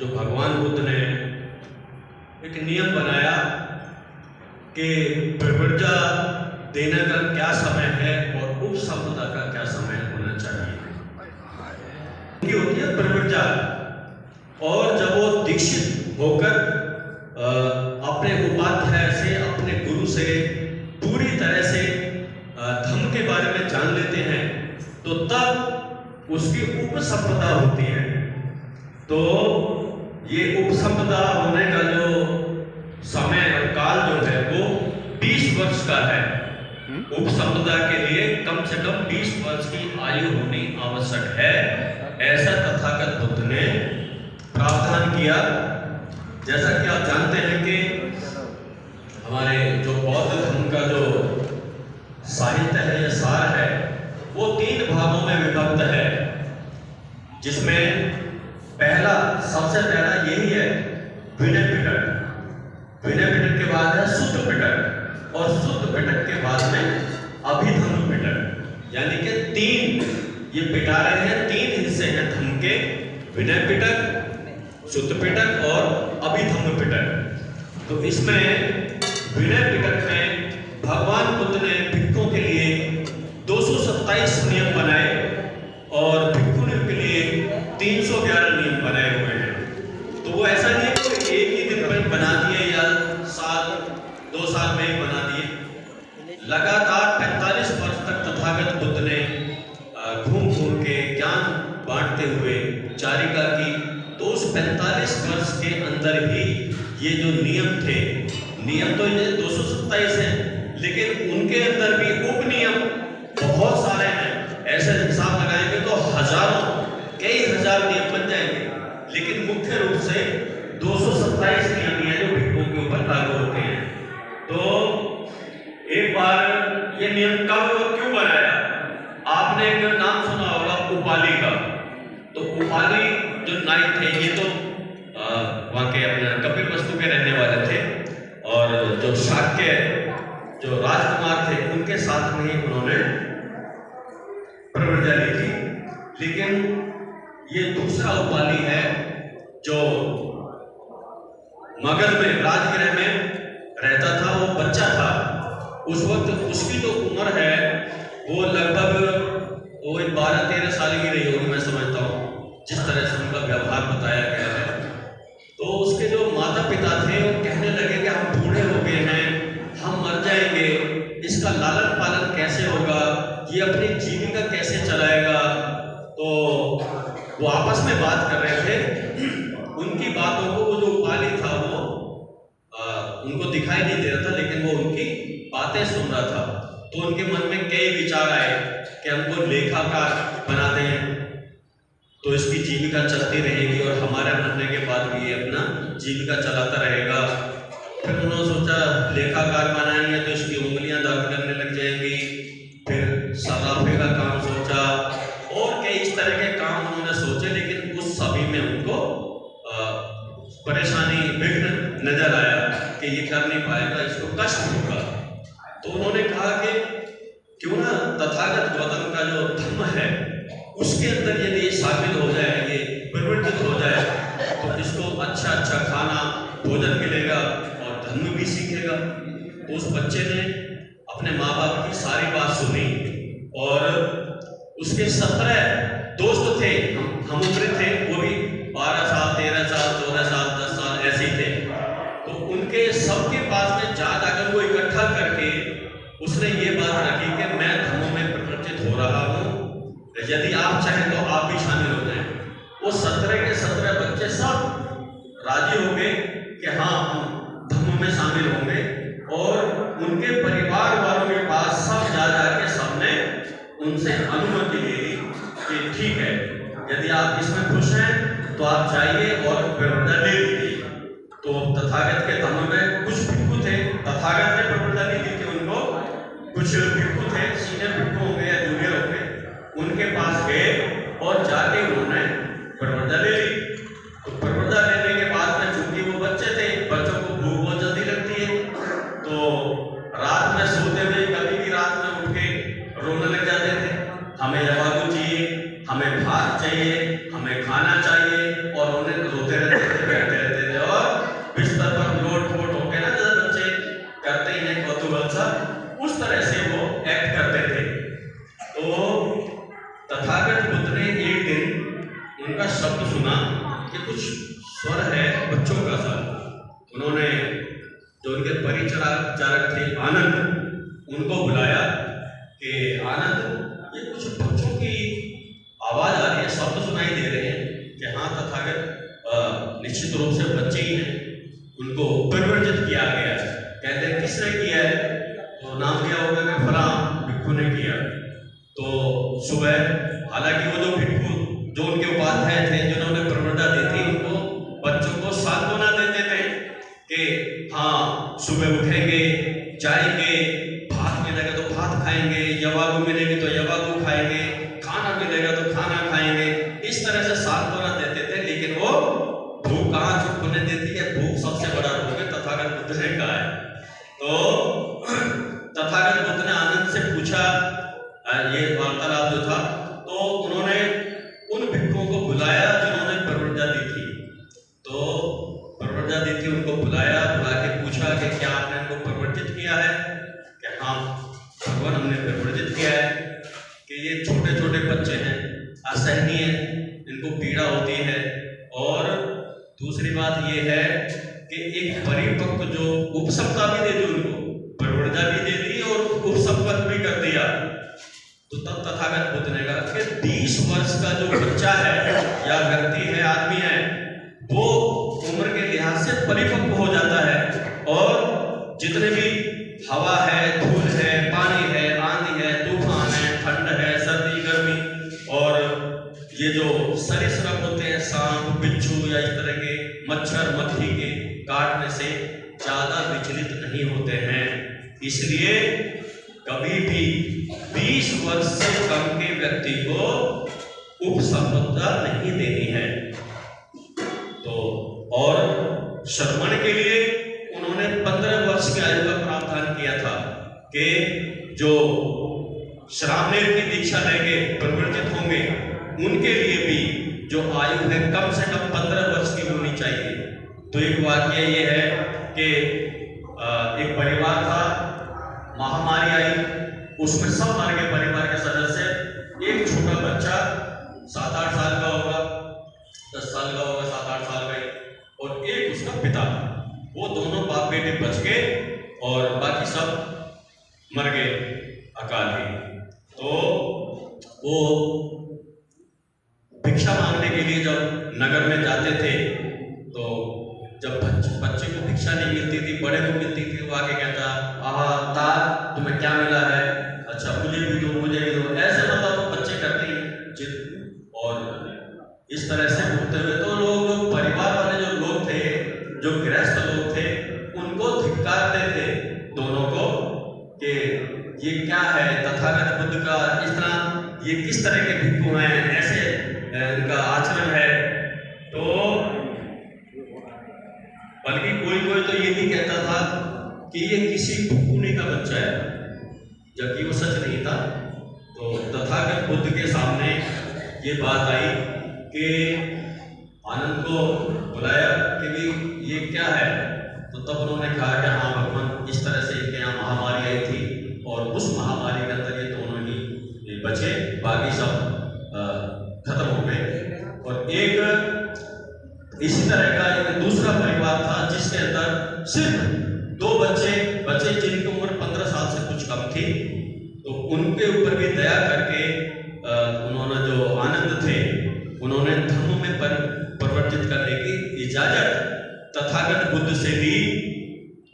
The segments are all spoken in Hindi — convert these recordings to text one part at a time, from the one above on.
जो भगवान बुद्ध ने एक नियम बनाया कि प्रवृत्ति देने का क्या समय है और उपसंपदा का क्या समय होना चाहिए। उनकी होती है प्रवृत्ति, और जब वो दीक्षित होकर अपने उपाध्याय से, अपने गुरु से पूरी तरह से धम्म के बारे में जान लेते हैं, तो तब उसकी उपसंपदा होती है। तो ये उपसंपदा होने का जो समय और काल जो है वो 20 वर्ष का है। उपसंपदा के लिए कम से कम 20 वर्ष की आयु होनी आवश्यक है, ऐसा तथागत बुद्ध ने प्रावधान किया। जैसा कि आप जानते हैं कि हमारे जो बौद्ध धर्म का जो साहित्य है या सार है वो 3 भागों में विभक्त है, जिसमें पहला, सबसे पहला यही है विनय पिटक। विनय पिटक के बाद है शुद्ध पिटक, और शुद्ध पिटक के बाद में अभिधम्म पिटक। यानी कि 3 ये पिटारे हैं, 3 हिस्से हैं धम्म के, विनय पिटक, शुद्ध पिटक और अभिधम्म पिटक। तो इसमें विनय पिटक में भगवान बुद्ध ने भिक्षुओं के लिए 227 नियम बनाए और भिक्षुणियों के लिए 311 नियम बनाए हुए हैं। तो वो ऐसा नहीं है कि एक ही दिन में बना दिए या 2 साल में ही बना दिए। लगातार 45 वर्ष तक तथागत बुद्ध ने घूम घूम के ज्ञान बांटते हुए चारिका की। तो उस 45 वर्ष के अंदर ही ये जो नियम थे, नियम तो ये 227 हैं, लेकिन उनके अंदर भी उपनियम बहुत सारे हैं। ऐसे हिसाब लगाएंगे तो हजारों, कई हजार नियम बन जाएंगे, लेकिन मुख्य रूप से 227 नियम हैं जो भिक्षुओं के ऊपर लागू होते हैं। तो एक बार ये नियम कब और क्यों बनाया? आपने एक नाम सुना होगा उपाली का। तो उपाली जो नाइट थे, ये तो वहाँ के अपने कपिलवस्तु के रहने वाले थे, और जो शाक्य जो राजकुमार थे उनके साथ में ही उन्होंने प्रवृत्ति ली थी। लेकिन ये दूसरा उपाली है जो मगध में, राजगृह में रहता था, वो बच्चा था। उस वक्त उसकी जो उम्र है वो लगभग 12-13 साल की रही होगी, मैं समझता हूँ, जिस तरह से उनका व्यवहार बताया गया है। तो उसके जो माता पिता थे वो कहने लगे कि हम बूढ़े हो गए हैं, हम मर जाएंगे, इसका लालन पालन कैसे होगा, ये अपनी जीविका कैसे चलाएगा। तो वो आपस में बात कर रहे थे। उनकी बातों को वो जो उपाली था वो उनको दिखाई नहीं दे रहा था, लेकिन वो उनकी बातें सुन रहा था। तो उनके मन में कई विचार आए कि हमको लेखाकार बना दें, तो इसकी जीविका चलती रहेगी और हमारे मरने के बाद भी ये अपना जीविका चलाता रहेगा। फिर उन्होंने सोचा लेखाकार बनाएंगे तो इसकी उंगलियां दर्द करने लग जाएंगी। फिर सराफे का काम सोचा और कई इस तरह के काम उन्होंने सोचे, लेकिन उस सभी में उनको परेशानी, विघ्न नजर आया कि ये कर नहीं पाएगा, इसको कष्ट होगा। तो उन्होंने कहा कि क्यों ना तथागत गौतम का जो धर्म है उसके अंदर यदि ये शामिल हो जाए, ये परिवर्तित हो जाए, तो इसको अच्छा अच्छा खाना, भोजन मिलेगा और धर्म भी सीखेगा। तो उस बच्चे ने अपने माँ बाप की सारी बात सुनी, और उसके 17 दोस्त थे, हम उम्र थे, वो भी 12 साल, 13 साल, 14 साल, 10 साल ऐसे ही थे। तो उनके सबके पास में जा जाकर वो इकट्ठा करके उसने ये बात रखी कि मैं धर्मों में प्रवर्तित हो रहा हूँ, यदि आप चाहें तो आप भी शामिल हो जाएं। वो 17 के 17 बच्चे सब राजी हो गए कि हाँ, हम धर्म में शामिल होंगे, और उनके परिवार वालों के पास सब जा जाके सबने उनसे अनुमति ले ली कि ठीक है, यदि आप इसमें खुश हैं तो आप जाइए और प्रवृत्ति ले लीजिए। तो तथागत के धर्म में कुछ भिक्षु थे, तथागत ने प्रवृत्ति ली थी कि उनको, कुछ भिक्षु थे, सीनियर भिक्षु हो गए या जूनियर हो गए, उनके पास गए और जाके उन्होंने प्रवृत्ति ले ली। तो प्रवृत्ति लेने के बाद में, चूंकि वो बच्चे थे, बच्चों को भूख बहुत जल्दी लगती है, तो रात में सोते हुए कभी भी रात में उठ के रोने लग जाते थे, हमें जवाब चाहिए, हमें भात चाहिए, हमें खाना चाहिए, और उन्हें रोते रहते थे। स्वर है बच्चों का स्वर। उन्होंने जो उनके परिचारक थे आनंद, उनको बुलाया कि आनंद, ये कुछ बच्चों की आवाज आ रही है, शब्द सुनाई दे रहे हैं कि हाँ तथागत निश्चित रूप से बच्चे ही हैं, उनको परिवर्जित किया गया है। कहते हैं किसने किया है? तो नाम दिया होगा कि फलां भिक्षु ने किया। तो सुबह, हालांकि वो जो भिक्षु जो उनके उपाध्याय थे जिन्होंने प्रवृत्ता दी थी, उनको बच्चों को सांत्वना देते थे कि हाँ सुबह उठेंगे, जाएंगे, भात मिलेगा तो भात खाएंगे, यवागु मिलेगी तो यवागु खाएंगे, खाना मिलेगा तो खाना खाएंगे। इस तरह से सांत्वना देते थे। लेकिन वो भूख कहाँ चुप होने देती है? भूख सबसे बड़ा रोग है, तथागत बुद्ध ने कहा है। तो तथागत बुद्ध ने आनंद से पूछा, ये वार्तालाप जो था, तो उन्होंने उन भिक्षुओं को बुलाया जिन्होंने प्रवृत्ता दी थी। तो प्रवृत्ता दी थी, उनको बुलाया, बुला के पूछा कि क्या आपने इनको प्रवर्जित किया है? कि हाँ भगवान, हमने प्रवर्जित किया है कि ये छोटे छोटे बच्चे हैं, असहनीय, इनको पीड़ा होती है। और दूसरी बात ये है कि एक परिपक्व जो उपसप्ताह भी दे दी, उनको प्रवर्जा भी दे दी और उपसप्तक भी कर दिया। तो तब तथागत बुद्ध ने कहा कि 20 वर्ष का जो बच्चा है या व्यक्ति है, आदमी है, वो उम्र के लिहाज से परिपक्व हो जाता है और जितने भी हवा है, धूल है, पानी है, आंधी है, तूफान है, ठंड है, सर्दी, गर्मी, और ये जो सरीसृप होते हैं, सांप, बिच्छू या इस तरह के मच्छर, मक्खी के काटने से ज्यादा विचलित नहीं होते हैं। इसलिए कभी भी 20 वर्ष से कम के व्यक्ति को उपसंपदा नहीं देनी है। तो और श्रवण के लिए उन्होंने 15 वर्ष की आयु का प्रावधान किया था कि जो श्रावणेर की दीक्षा लेंगे, प्रवर्जित होंगे, उनके लिए भी जो आयु है कम से कम 15 वर्ष की होनी चाहिए। तो एक वाक्य ये है कि एक परिवार था, महामारी आई, उसमें सब मर गए परिवार के सदस्य। एक छोटा बच्चा 7-8 साल का होगा, 10 साल का होगा, 7-8 साल का, और एक उसका पिता, वो दोनों बाप बेटे बच गए और बाकी सब मर गए अकाल ही। तो वो भिक्षा मांगने के लिए जब नगर में जाते थे, तो जब बच्चे को भिक्षा नहीं मिलती थी, बड़े को मिलती थी, वो आके कहता, आहा ता तुम्हें क्या मिला है? अच्छा मुझे भी दो, मुझे भी दो। ऐसे मतलब तो बच्चे करते हैं जिद, और इस तरह से घूमते हुए तो लोग, परिवार वाले जो लोग थे, जो गृहस्थ लोग थे, उनको धिक्कारते थे दोनों को कि ये क्या है, तथागत बुद्ध का इस तरह, ये किस तरह के भिक्षु हैं, ऐसे इनका आचरण है। तो बल्कि कोई तो ये भी कहता था कि ये किसी भिक्षुनी का बच्चा है, जबकि वो सच नहीं था। तो तथागत बुद्ध के सामने ये बात आई कि आनंद को बुलाया कि भाई ये क्या है? तो तब उन्होंने कहा कि हाँ भगवान, इस तरह से इनके यहाँ महामारी आई थी और उस महामारी के अंदर ये दोनों ही बचे, बाकी सब खत्म हो गए। और एक इसी तरह का एक दूसरा परिवार था जिसके अंदर सिर्फ 2 बच्चे जिनकी उम्र 15 साल से कुछ कम थी। तो उनके ऊपर भी दया करके उन्होंने, जो आनंद थे, उन्होंने धर्म में परिवर्तित करने की इजाजत तथागत बुद्ध से ली।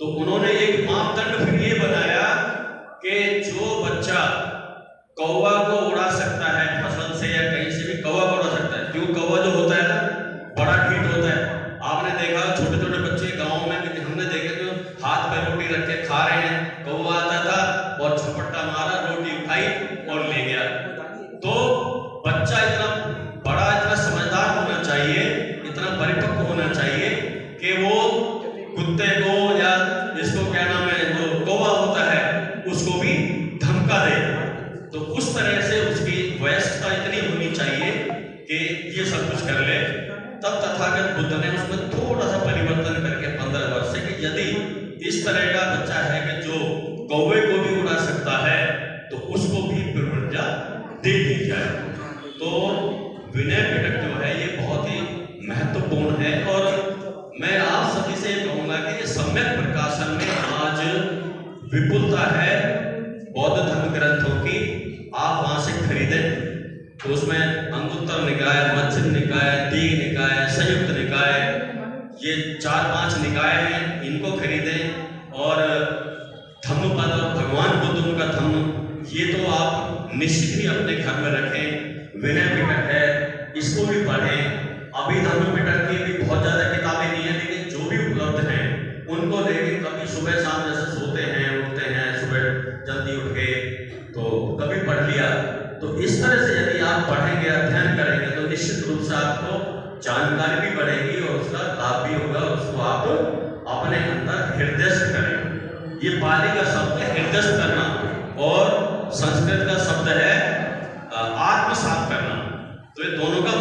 तो उन्होंने एक मापदंड फिर ये बनाया कि जो बच्चा कौवा को उड़ा सकता है, फसल से या कहीं से भी कौवा को उड़ा सकता है, क्यों? कौवा जो होता है ना, बड़ा ढीठ होता है। आपने देखा छोटे छोटे बच्चे गाँव में, हमने देखे जो हाथ पे रोटी रख के खा रहे हैं, कौवा आता था और झपट्टा मारा, रोटी उठाई और ले गया। तो बच्चा इतना बड़ा, इतना समझदार होना चाहिए, इतना परिपक्व होना चाहिए कि वो कुत्ते को या इसको क्या नाम है, जो कौवा होता है, उसको भी धमका दे। तो उस तरह से उसकी वयस्कता इतनी होनी चाहिए कि ये सब कुछ कर ले। तब तथागत बुद्ध ने उसमें थोड़ा सा परिवर्तन करके 15 वर्ष से, कि यदि इस तरह का बच्चा है कि जो कौवे को भी उड़ा सकता है, तो उसको भी प्रवर्जा दे दी जाए। तो विनय पिटक जो है, ये बहुत ही महत्वपूर्ण महत्वपूर्ण है। और मैं आप सभी से कहूंगा कि सम्यक प्रकाशन में आज विपुलता है बौद्ध धर्म ग्रंथों की, आप वहां से खरीदें। तो उसमें अंगुत्तर निकाय, मध्यम निकाय, दीघ निकाय, संयुक्त निकाय, ये 4-5 निकाय हैं, इनको खरीदें। और धम्मपद और भगवान बुद्ध का धम्म, ये तो आप निश्चित ही अपने घर में रखें। विनय पिटक है, इसको भी पढ़ें। अभिधम्म पिटक की भी बहुत ज्यादा किताबें नहीं है, लेकिन जो भी उपलब्ध हैं उनको लेके कभी सुबह शाम जैसे सोते हैं, उठते हैं, सुबह जल्दी उठ के तो कभी पढ़ लिया। तो इस तरह से यदि आप पढ़ेंगे, अध्ययन करेंगे, तो निश्चित रूप से आपको जानकारी भी बढ़ेगी और उसका लाभ भी होगा। उसको आप अपने अंदर हृदयस्थ करेंगे। ये पाली का शब्द है हृदयस्थ करना, और संस्कृत का शब्द है आत्मसात करना। तो ये दोनों का